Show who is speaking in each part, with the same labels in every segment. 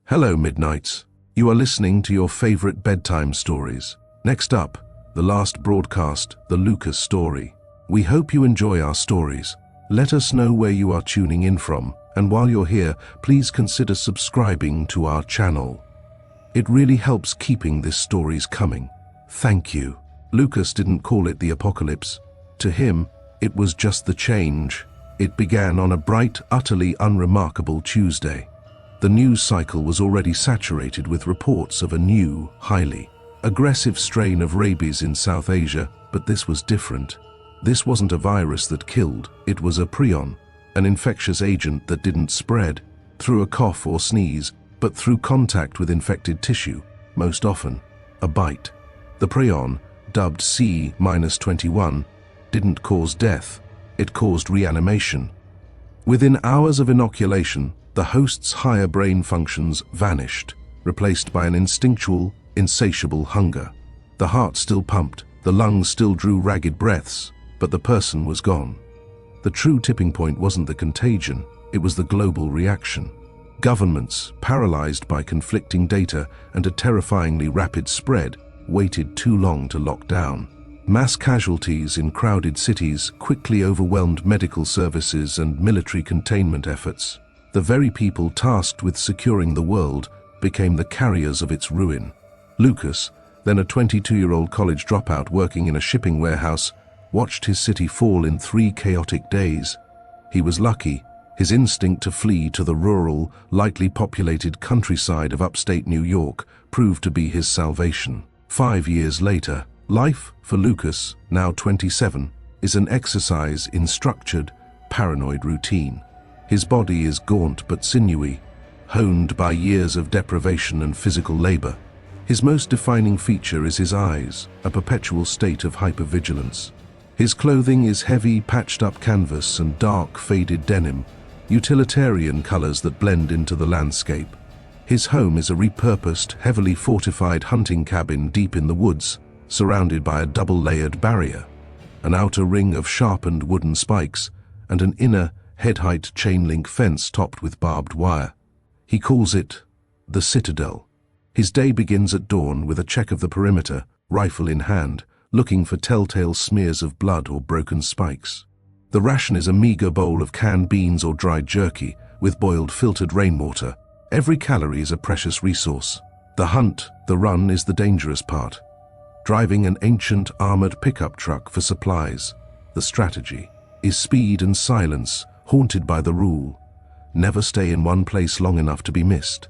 Speaker 1: Hello, Midnights. You are listening to your favorite bedtime stories. Next up, the last broadcast, the Lucas story. We hope you enjoy our stories. Let us know where you are tuning in from, and while you're here, please consider subscribing to our channel. It really helps keeping these stories coming. Thank you. Lucas didn't call it the apocalypse. To him, it was just the change. It began on a bright, utterly unremarkable Tuesday. The news cycle was already saturated with reports of a new, highly aggressive strain of rabies in South Asia, but this was different. This wasn't a virus that killed, it was a prion, an infectious agent that didn't spread through a cough or sneeze, but through contact with infected tissue, most often a bite. The prion, dubbed C-21, didn't cause death, it caused reanimation. Within hours of inoculation, the host's higher brain functions vanished, replaced by an instinctual, insatiable hunger. The heart still pumped, the lungs still drew ragged breaths, but the person was gone. The true tipping point wasn't the contagion, it was the global reaction. Governments, paralyzed by conflicting data and a terrifyingly rapid spread, waited too long to lock down. Mass casualties in crowded cities quickly overwhelmed medical services and military containment efforts. The very people tasked with securing the world became the carriers of its ruin. Lucas, then a 22-year-old college dropout working in a shipping warehouse, watched his city fall in 3 chaotic days. He was lucky. His instinct to flee to the rural, lightly populated countryside of upstate New York proved to be his salvation. 5 years later, life for Lucas, now 27, is an exercise in structured, paranoid routine. His body is gaunt but sinewy, honed by years of deprivation and physical labor. His most defining feature is his eyes, a perpetual state of hypervigilance. His clothing is heavy, patched-up canvas and dark, faded denim, utilitarian colors that blend into the landscape. His home is a repurposed, heavily fortified hunting cabin deep in the woods, surrounded by a double-layered barrier, an outer ring of sharpened wooden spikes, and an inner, head-height chain-link fence topped with barbed wire. He calls it the Citadel. His day begins at dawn with a check of the perimeter, rifle in hand, looking for telltale smears of blood or broken spikes. The ration is a meager bowl of canned beans or dried jerky, with boiled filtered rainwater. Every calorie is a precious resource. The hunt, the run, is the dangerous part. Driving an ancient armored pickup truck for supplies. The strategy is speed and silence, haunted by the rule: never stay in one place long enough to be missed.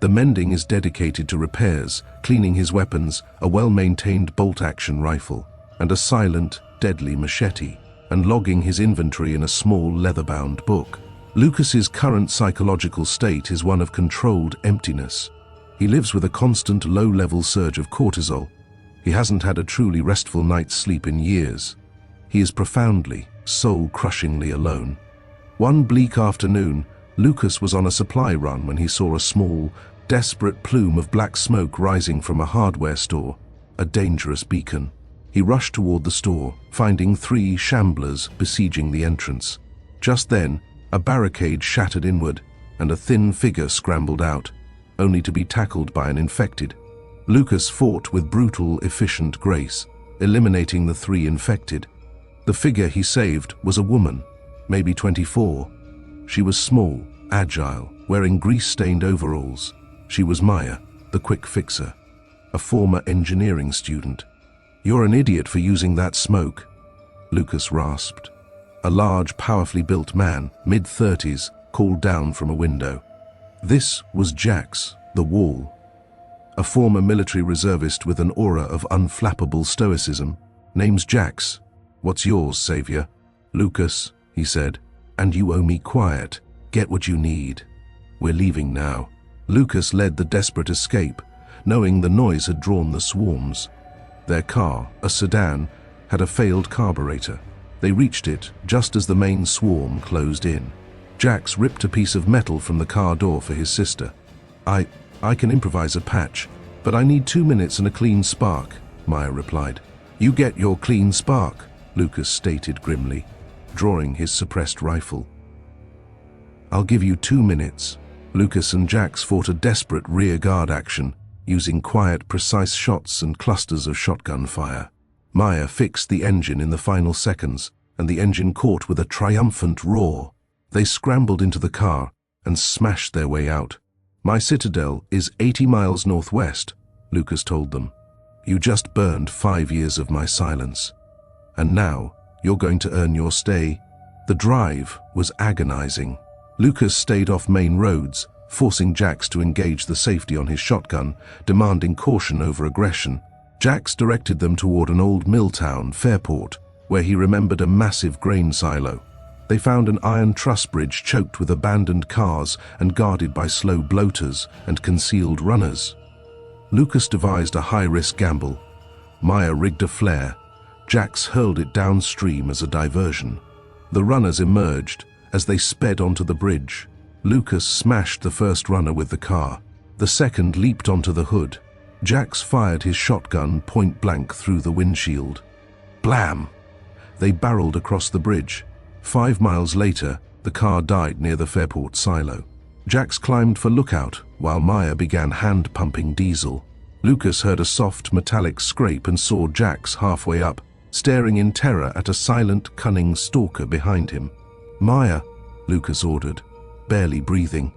Speaker 1: The mending is dedicated to repairs, cleaning his weapons, a well-maintained bolt-action rifle, and a silent, deadly machete, and logging his inventory in a small leather-bound book. Lucas's current psychological state is one of controlled emptiness. He lives with a constant low-level surge of cortisol. He hasn't had a truly restful night's sleep in years. He is profoundly, soul-crushingly alone. One bleak afternoon, Lucas was on a supply run when he saw a small, desperate plume of black smoke rising from a hardware store, a dangerous beacon. He rushed toward the store, finding 3 shamblers besieging the entrance. Just then, a barricade shattered inward, and a thin figure scrambled out, only to be tackled by an infected. Lucas fought with brutal, efficient grace, eliminating the 3 infected. The figure he saved was a woman, maybe 24. She was small, agile, wearing grease-stained overalls. She was Maya, the quick fixer, a former engineering student. "You're an idiot for using that smoke," Lucas rasped. A large, powerfully built man, mid-30s, called down from a window. This was Jax, the Wall, a former military reservist with an aura of unflappable stoicism. "Name's Jax. What's yours, savior?" "Lucas," he said, "and you owe me quiet. Get what you need. We're leaving now." Lucas led the desperate escape, knowing the noise had drawn the swarms. Their car, a sedan, had a failed carburetor. They reached it just as the main swarm closed in. Jax ripped a piece of metal from the car door for his sister. I can improvise a patch, but I need 2 minutes and a clean spark," Maya replied. "You get your clean spark," Lucas stated grimly, drawing his suppressed rifle. "I'll give you 2 minutes." Lucas and Jax fought a desperate rear-guard action, using quiet, precise shots and clusters of shotgun fire. Maya fixed the engine in the final seconds, and the engine caught with a triumphant roar. They scrambled into the car and smashed their way out. "My Citadel is 80 miles northwest," Lucas told them. "You just burned 5 years of my silence. And now, you're going to earn your stay." The drive was agonizing. Lucas stayed off main roads, forcing Jax to engage the safety on his shotgun, demanding caution over aggression. Jax directed them toward an old mill town, Fairport, where he remembered a massive grain silo. They found an iron truss bridge choked with abandoned cars and guarded by slow bloaters and concealed runners. Lucas devised a high-risk gamble. Maya rigged a flare. Jax hurled it downstream as a diversion. The runners emerged as they sped onto the bridge. Lucas smashed the first runner with the car. The second leaped onto the hood. Jax fired his shotgun point-blank through the windshield. Blam! They barreled across the bridge. 5 miles later, the car died near the Fairport silo. Jax climbed for lookout, while Maya began hand-pumping diesel. Lucas heard a soft, metallic scrape and saw Jax halfway up, staring in terror at a silent, cunning stalker behind him. "Maya," Lucas ordered, barely breathing.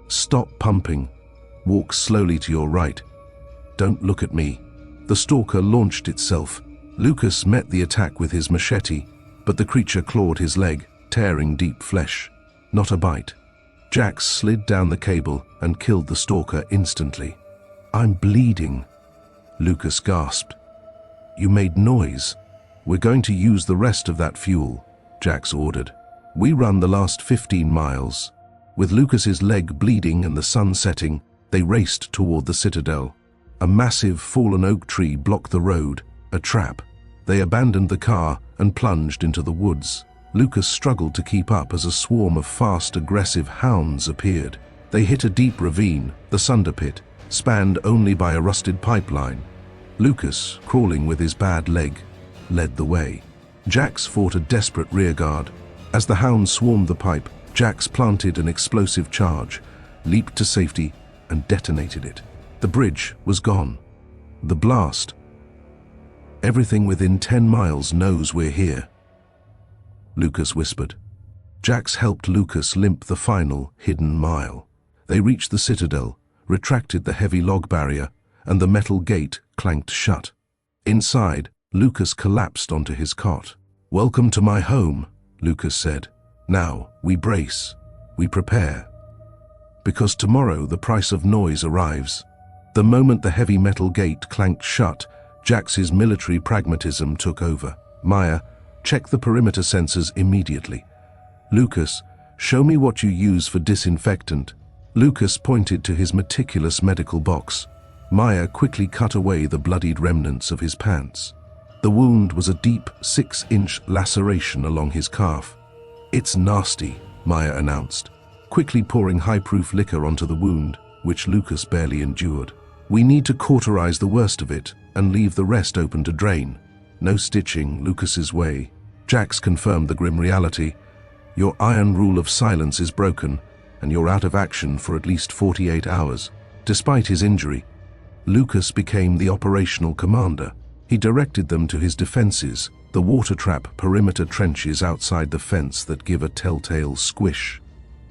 Speaker 1: "Stop pumping. Walk slowly to your right. Don't look at me." The stalker launched itself. Lucas met the attack with his machete, but the creature clawed his leg, tearing deep flesh. Not a bite. Jax slid down the cable and killed the stalker instantly. "I'm bleeding," Lucas gasped. "You made noise. We're going to use the rest of that fuel," Jax ordered. "We run the last 15 miles. With Lucas's leg bleeding and the sun setting, they raced toward the Citadel. A massive fallen oak tree blocked the road, a trap. They abandoned the car and plunged into the woods. Lucas struggled to keep up as a swarm of fast, aggressive hounds appeared. They hit a deep ravine, the Sunder Pit, spanned only by a rusted pipeline. Lucas, crawling with his bad leg, led the way. Jax fought a desperate rearguard. As the hounds swarmed the pipe, Jax planted an explosive charge, leaped to safety, and detonated it. The bridge was gone. The blast. "Everything within 10 miles knows we're here," Lucas whispered. Jax helped Lucas limp the final, hidden mile. They reached the Citadel, retracted the heavy log barrier, and the metal gate clanked shut. Inside, Lucas collapsed onto his cot. "Welcome to my home," Lucas said. "Now, we brace. We prepare. Because tomorrow the price of noise arrives." The moment the heavy metal gate clanked shut, Jax's military pragmatism took over. "Maya, check the perimeter sensors immediately." "Lucas, show me what you use for disinfectant." Lucas pointed to his meticulous medical box. Maya quickly cut away the bloodied remnants of his pants. The wound was a deep 6-inch laceration along his calf. "It's nasty," Maya announced, quickly pouring high-proof liquor onto the wound, which Lucas barely endured. "We need to cauterize the worst of it and leave the rest open to drain. No stitching Lucas's way." Jax confirmed the grim reality. "Your iron rule of silence is broken, and you're out of action for at least 48 hours. Despite his injury, Lucas became the operational commander. He directed them to his defenses, the water trap perimeter trenches outside the fence that give a telltale squish.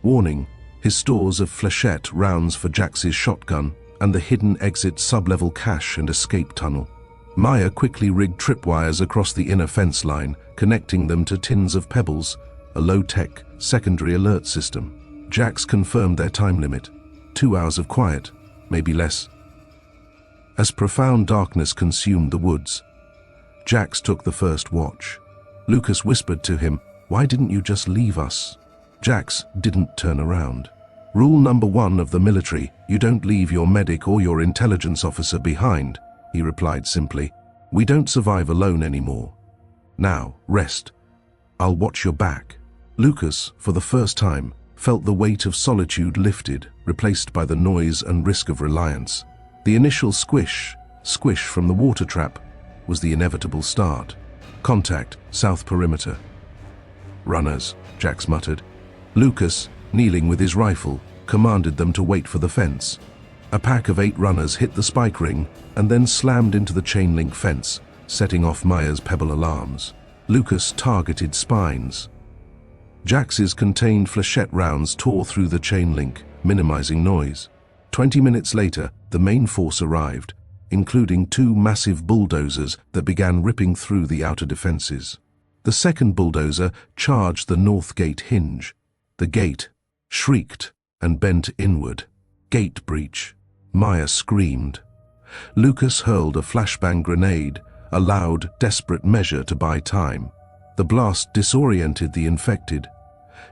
Speaker 1: Warning, his stores of flechette rounds for Jax's shotgun, and the hidden exit sub-level cache and escape tunnel. Maya quickly rigged tripwires across the inner fence line, connecting them to tins of pebbles, a low-tech secondary alert system. Jax confirmed their time limit. 2 hours of quiet, maybe less. As profound darkness consumed the woods, Jax took the first watch. Lucas whispered to him, "Why didn't you just leave us?" Jax didn't turn around. "Rule number 1 of the military, you don't leave your medic or your intelligence officer behind," he replied simply. "We don't survive alone anymore. Now, rest. I'll watch your back." Lucas, for the first time, felt the weight of solitude lifted, replaced by the noise and risk of reliance. The initial squish from the water trap, was the inevitable start. "Contact, south perimeter." "Runners," Jax muttered. Lucas, kneeling with his rifle, commanded them to wait for the fence. A pack of 8 runners hit the spike ring and then slammed into the chain link fence, setting off Maya's pebble alarms. Lucas targeted spines. Jax's contained flechette rounds tore through the chain link, minimizing noise. 20 minutes later, the main force arrived, including 2 massive bulldozers that began ripping through the outer defenses. The second bulldozer charged the north gate hinge. The gate shrieked and bent inward. Gate breach. Maya screamed. Lucas hurled a flashbang grenade, a loud, desperate measure to buy time. The blast disoriented the infected.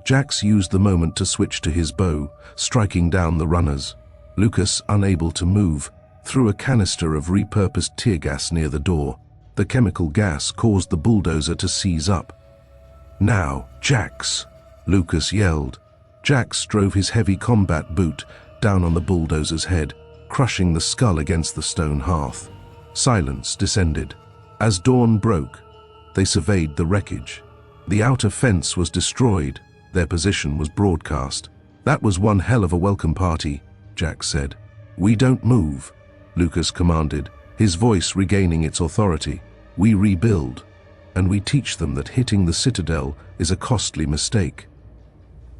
Speaker 1: Jax used the moment to switch to his bow, striking down the runners. Lucas, unable to move, threw a canister of repurposed tear gas near the door. The chemical gas caused the bulldozer to seize up. "Now, Jax!" Lucas yelled. Jax drove his heavy combat boot down on the bulldozer's head, crushing the skull against the stone hearth. Silence descended. As dawn broke, they surveyed the wreckage. The outer fence was destroyed. Their position was broadcast. "That was one hell of a welcome party," Jax said. "We don't move," Lucas commanded, his voice regaining its authority. "We rebuild, and we teach them that hitting the Citadel is a costly mistake."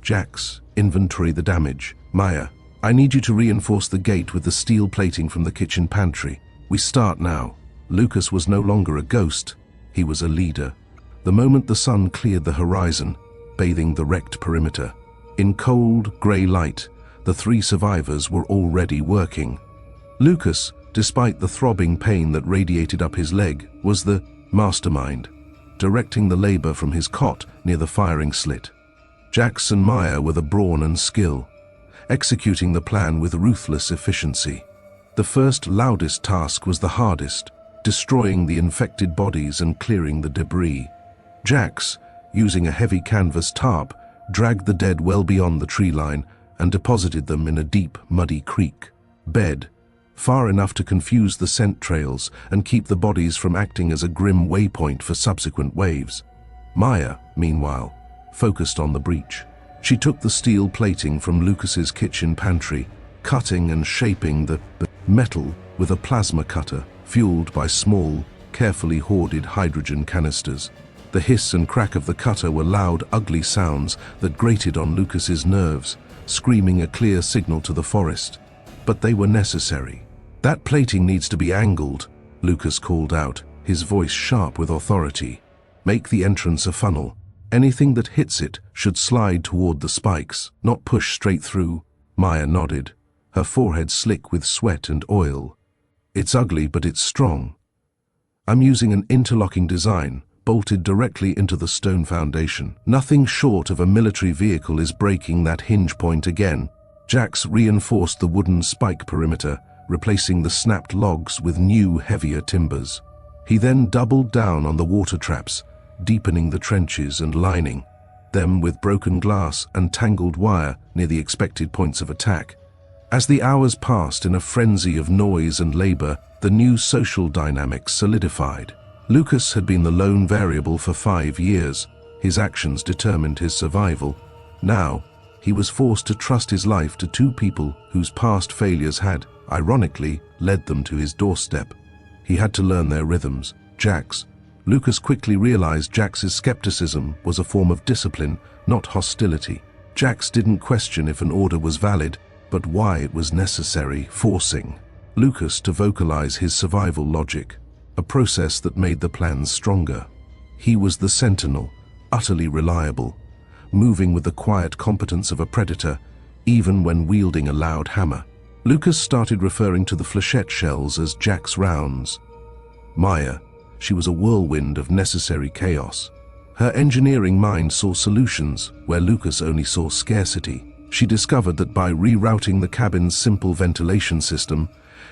Speaker 1: Jax, inventory the damage. "Maya, I need you to reinforce the gate with the steel plating from the kitchen pantry. We start now." Lucas was no longer a ghost. He was a leader. The moment the sun cleared the horizon, bathing the wrecked perimeter, in cold, grey light, the 3 survivors were already working. Lucas, despite the throbbing pain that radiated up his leg, was the mastermind, directing the labor from his cot near the firing slit. Jax and Maya were the brawn and skill, executing the plan with ruthless efficiency. The first, loudest task was the hardest, destroying the infected bodies and clearing the debris. Jax, using a heavy canvas tarp, dragged the dead well beyond the tree line and deposited them in a deep, muddy creek bed, far enough to confuse the scent trails and keep the bodies from acting as a grim waypoint for subsequent waves. Maya, meanwhile, focused on the breach. She took the steel plating from Lucas's kitchen pantry, cutting and shaping the metal with a plasma cutter fueled by small, carefully hoarded hydrogen canisters. The hiss and crack of the cutter were loud, ugly sounds that grated on Lucas's nerves, screaming a clear signal to the forest. But they were necessary. "That plating needs to be angled," Lucas called out, his voice sharp with authority. "Make the entrance a funnel. Anything that hits it should slide toward the spikes, not push straight through." Maya nodded, her forehead slick with sweat and oil. "It's ugly, but it's strong. I'm using an interlocking design, bolted directly into the stone foundation. Nothing short of a military vehicle is breaking that hinge point again." Jax reinforced the wooden spike perimeter, replacing the snapped logs with new, heavier timbers. He then doubled down on the water traps, deepening the trenches and lining them with broken glass and tangled wire near the expected points of attack. As the hours passed in a frenzy of noise and labor, the new social dynamics solidified. Lucas had been the lone variable for 5 years. His actions determined his survival. Now, he was forced to trust his life to 2 people whose past failures had, ironically, led them to his doorstep. He had to learn their rhythms. Jax. Lucas quickly realized Jax's skepticism was a form of discipline, not hostility. Jax didn't question if an order was valid, but why it was necessary, forcing Lucas to vocalize his survival logic, a process that made the plans stronger. He was the sentinel, utterly reliable, moving with the quiet competence of a predator, even when wielding a loud hammer. Lucas started referring to the flechette shells as Jax rounds. Maya, she was a whirlwind of necessary chaos. Her engineering mind saw solutions where Lucas only saw scarcity. She discovered that by rerouting the cabin's simple ventilation system,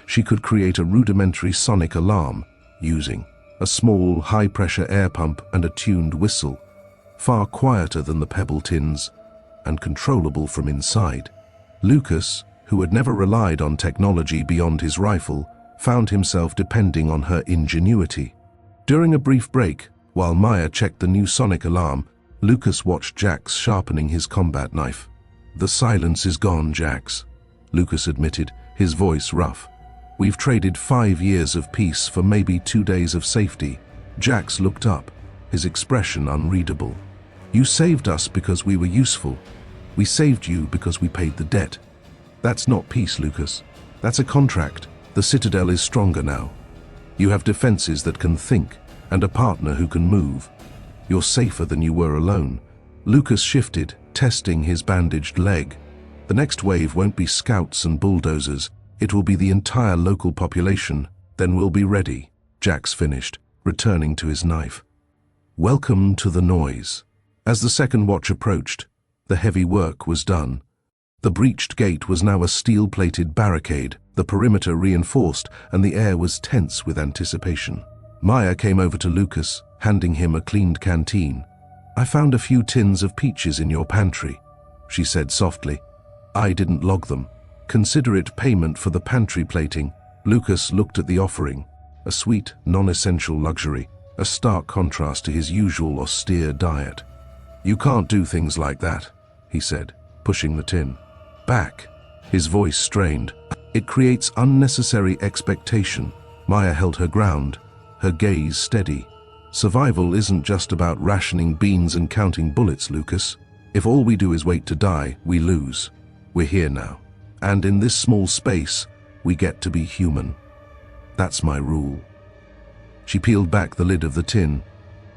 Speaker 1: she could create a rudimentary sonic alarm using a small, high-pressure air pump and a tuned whistle, far quieter than the pebble tins and controllable from inside. Lucas, who had never relied on technology beyond his rifle, found himself depending on her ingenuity. During a brief break, while Maya checked the new sonic alarm, Lucas watched Jax sharpening his combat knife. The silence is gone, Jax, Lucas admitted, his voice rough. We've traded 5 years of peace for maybe 2 days of safety. Jax looked up, his expression unreadable. You saved us because we were useful. We saved you because we paid the debt. That's not peace, Lucas. That's a contract. The Citadel is stronger now. You have defenses that can think, and a partner who can move. You're safer than you were alone. Lucas shifted, testing his bandaged leg. The next wave won't be scouts and bulldozers. It will be the entire local population. Then we'll be ready. Jax finished, returning to his knife. Welcome to the noise. As the second watch approached, the heavy work was done. The breached gate was now a steel-plated barricade, the perimeter reinforced, and the air was tense with anticipation. Maya came over to Lucas, handing him a cleaned canteen. I found a few tins of peaches in your pantry, she said softly. I didn't log them. Consider it payment for the pantry plating. Lucas looked at the offering, a sweet, non-essential luxury, a stark contrast to his usual austere diet. You can't do things like that, he said, pushing the tin back. His voice strained. It creates unnecessary expectation. Maya held her ground, her gaze steady. Survival isn't just about rationing beans and counting bullets, Lucas. If all we do is wait to die, we lose. We're here now. And in this small space, we get to be human. That's my rule. She peeled back the lid of the tin.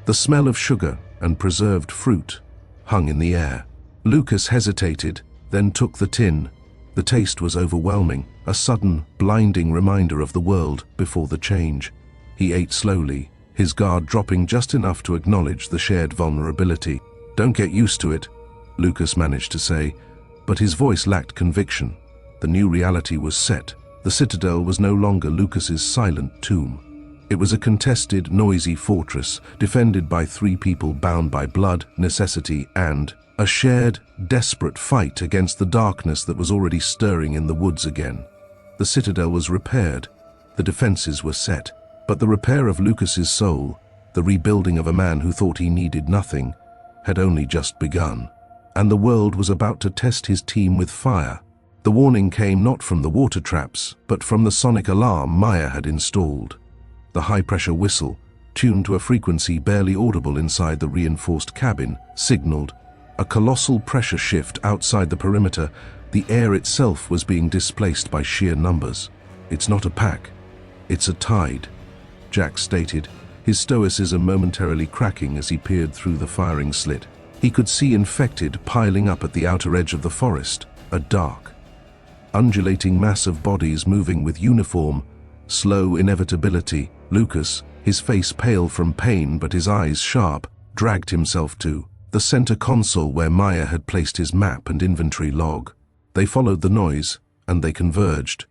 Speaker 1: The smell of sugar and preserved fruit hung in the air. Lucas hesitated, then took the tin. The taste was overwhelming, a sudden, blinding reminder of the world before the change. He ate slowly, his guard dropping just enough to acknowledge the shared vulnerability. Don't get used to it, Lucas managed to say, but his voice lacked conviction. The new reality was set. The Citadel was no longer Lucas's silent tomb. It was a contested, noisy fortress, defended by 3 people bound by blood, necessity, and a shared, desperate fight against the darkness that was already stirring in the woods again. The Citadel was repaired. The defenses were set. But the repair of Lucas's soul, the rebuilding of a man who thought he needed nothing, had only just begun. And the world was about to test his team with fire. The warning came not from the water traps, but from the sonic alarm Maya had installed. The high-pressure whistle, tuned to a frequency barely audible inside the reinforced cabin, signaled a colossal pressure shift outside the perimeter. The air itself was being displaced by sheer numbers. It's not a pack, it's a tide, Jax stated, his stoicism momentarily cracking as he peered through the firing slit. He could see infected piling up at the outer edge of the forest, a dark, undulating mass of bodies moving with uniform, slow inevitability. Lucas, his face pale from pain but his eyes sharp, dragged himself to the center console where Maya had placed his map and inventory log. They followed the noise, and they converged.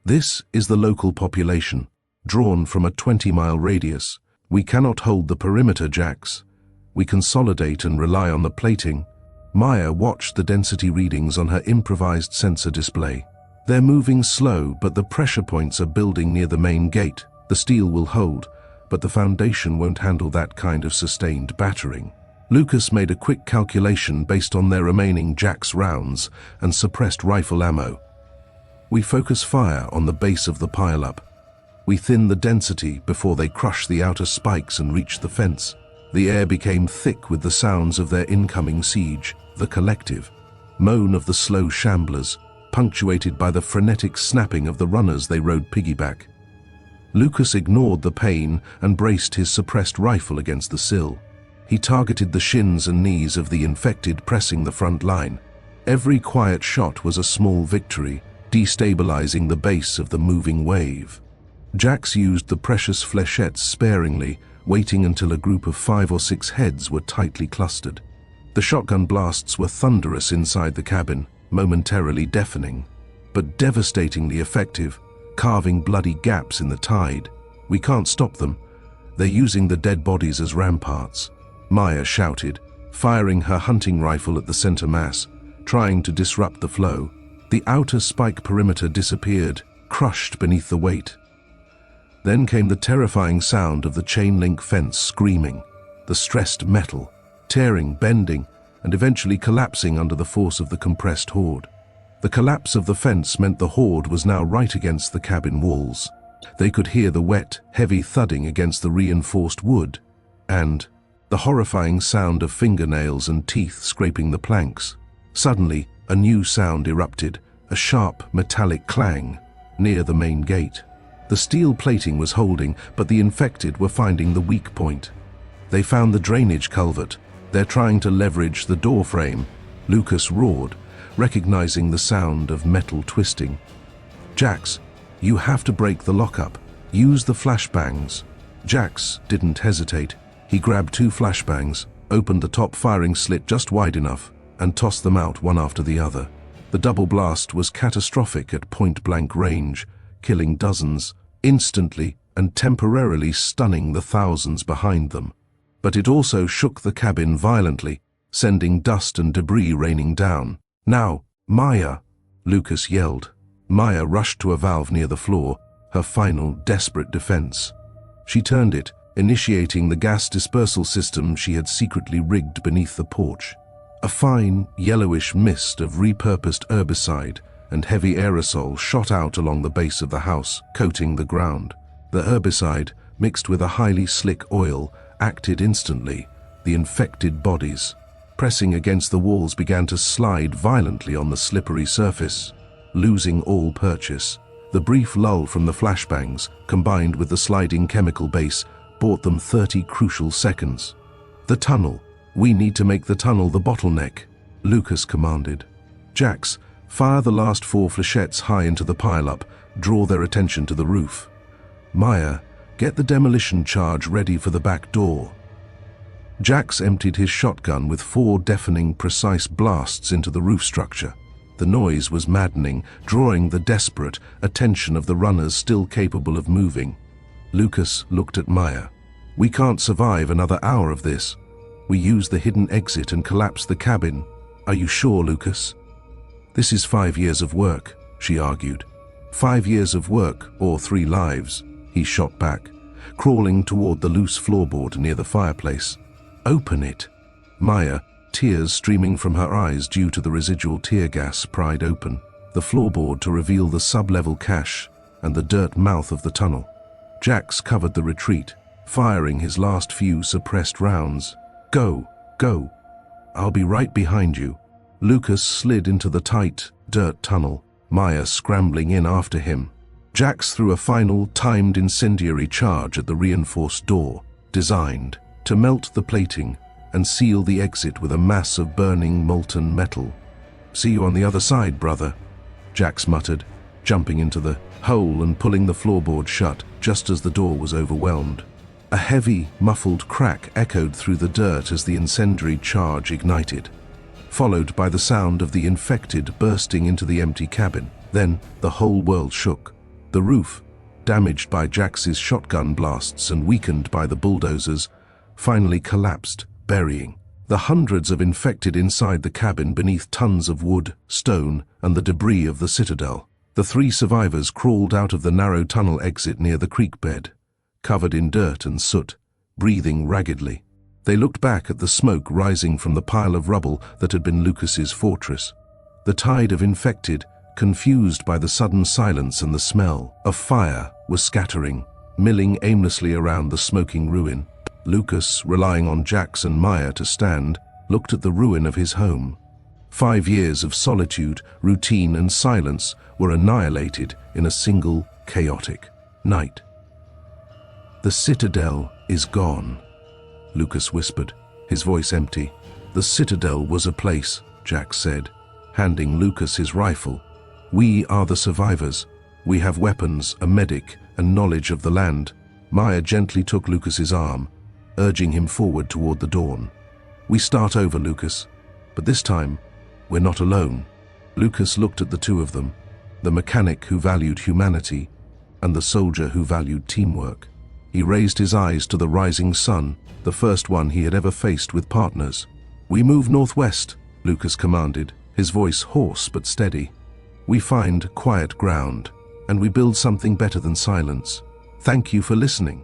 Speaker 1: This is the local population, drawn from a 20-mile radius. We cannot hold the perimeter, Jax. We consolidate and rely on the plating. Maya watched the density readings on her improvised sensor display. They're moving slow, but the pressure points are building near the main gate. The steel will hold, but the foundation won't handle that kind of sustained battering. Lucas made a quick calculation based on their remaining Jax rounds and suppressed rifle ammo. We focus fire on the base of the pile-up. We thin the density before they crush the outer spikes and reach the fence. The air became thick with the sounds of their incoming siege, the collective moan of the slow shamblers, punctuated by the frenetic snapping of the runners they rode piggyback. Lucas ignored the pain and braced his suppressed rifle against the sill. He targeted the shins and knees of the infected pressing the front line. Every quiet shot was a small victory, destabilizing the base of the moving wave. Jax used the precious flechettes sparingly, waiting until a group of 5 or 6 heads were tightly clustered. The shotgun blasts were thunderous inside the cabin, momentarily deafening, but devastatingly effective, carving bloody gaps in the tide. We can't stop them. They're using the dead bodies as ramparts, Maya shouted, firing her hunting rifle at the center mass, trying to disrupt the flow. The outer spike perimeter disappeared, crushed beneath the weight. Then came the terrifying sound of the chain link fence screaming, the stressed metal, tearing, bending, and eventually collapsing under the force of the compressed horde. The collapse of the fence meant the horde was now right against the cabin walls. They could hear the wet, heavy thudding against the reinforced wood, and the horrifying sound of fingernails and teeth scraping the planks. Suddenly, a new sound erupted, a sharp, metallic clang, near the main gate. The steel plating was holding, but the infected were finding the weak point. They found the drainage culvert. They're trying to leverage the door frame. Lucas roared, recognizing the sound of metal twisting. Jax, you have to break the lockup. Use the flashbangs. Jax didn't hesitate. He grabbed 2 flashbangs, opened the top firing slit just wide enough, and tossed them out one after the other. The double blast was catastrophic at point-blank range, killing dozens, instantly and temporarily stunning the thousands behind them. But it also shook the cabin violently, sending dust and debris raining down. "Now, Maya!" Lucas yelled. Maya rushed to a valve near the floor, her final, desperate defense. She turned it, initiating the gas dispersal system she had secretly rigged beneath the porch. A fine, yellowish mist of repurposed herbicide and heavy aerosol shot out along the base of the house, coating the ground. The herbicide, mixed with a highly slick oil, acted instantly. The infected bodies, pressing against the walls, began to slide violently on the slippery surface, losing all purchase. The brief lull from the flashbangs, combined with the sliding chemical base, bought them 30 crucial seconds. "The tunnel. We need to make the tunnel the bottleneck," Lucas commanded. "Jax, fire the last 4 flechettes high into the pile-up. Draw their attention to the roof. Maya, get the demolition charge ready for the back door." Jax emptied his shotgun with 4 deafening, precise blasts into the roof structure. The noise was maddening, drawing the desperate attention of the runners still capable of moving. Lucas looked at Maya. "We can't survive another hour of this. We use the hidden exit and collapse the cabin. Are you sure, Lucas?" "This is 5 years of work," she argued. 5 years of work, or 3 lives, he shot back, crawling toward the loose floorboard near the fireplace. "Open it." Maya, tears streaming from her eyes due to the residual tear gas, pried open the floorboard to reveal the sub-level cache and the dirt mouth of the tunnel. Jax covered the retreat, firing his last few suppressed rounds. "Go, go. I'll be right behind you." Lucas slid into the tight, dirt tunnel, Maya scrambling in after him. Jax threw a final, timed incendiary charge at the reinforced door, designed to melt the plating and seal the exit with a mass of burning molten metal. "See you on the other side, brother," Jax muttered, jumping into the hole and pulling the floorboard shut just as the door was overwhelmed. A heavy, muffled crack echoed through the dirt as the incendiary charge ignited, followed by the sound of the infected bursting into the empty cabin. Then the whole world shook. The roof, damaged by Jax's shotgun blasts and weakened by the bulldozers, finally collapsed, burying the hundreds of infected inside the cabin beneath tons of wood, stone, and the debris of the Citadel. The 3 survivors crawled out of the narrow tunnel exit near the creek bed, covered in dirt and soot, breathing raggedly. They looked back at the smoke rising from the pile of rubble that had been Lucas's fortress. The tide of infected, confused by the sudden silence and the smell of fire, was scattering, milling aimlessly around the smoking ruin. Lucas, relying on Jax and Maya to stand, looked at the ruin of his home. 5 years of solitude, routine, and silence were annihilated in a single, chaotic night. "The Citadel is gone," Lucas whispered, his voice empty. "The Citadel was a place," Jax said, handing Lucas his rifle. "We are the survivors. We have weapons, a medic, and knowledge of the land." Maya gently took Lucas's arm, urging him forward toward the dawn. "We start over, Lucas, but this time, we're not alone." Lucas looked at the 2 of them, the mechanic who valued humanity and the soldier who valued teamwork. He raised his eyes to the rising sun, the first one he had ever faced with partners. "We move northwest," Lucas commanded, his voice hoarse but steady. "We find quiet ground, and we build something better than silence. Thank you for listening."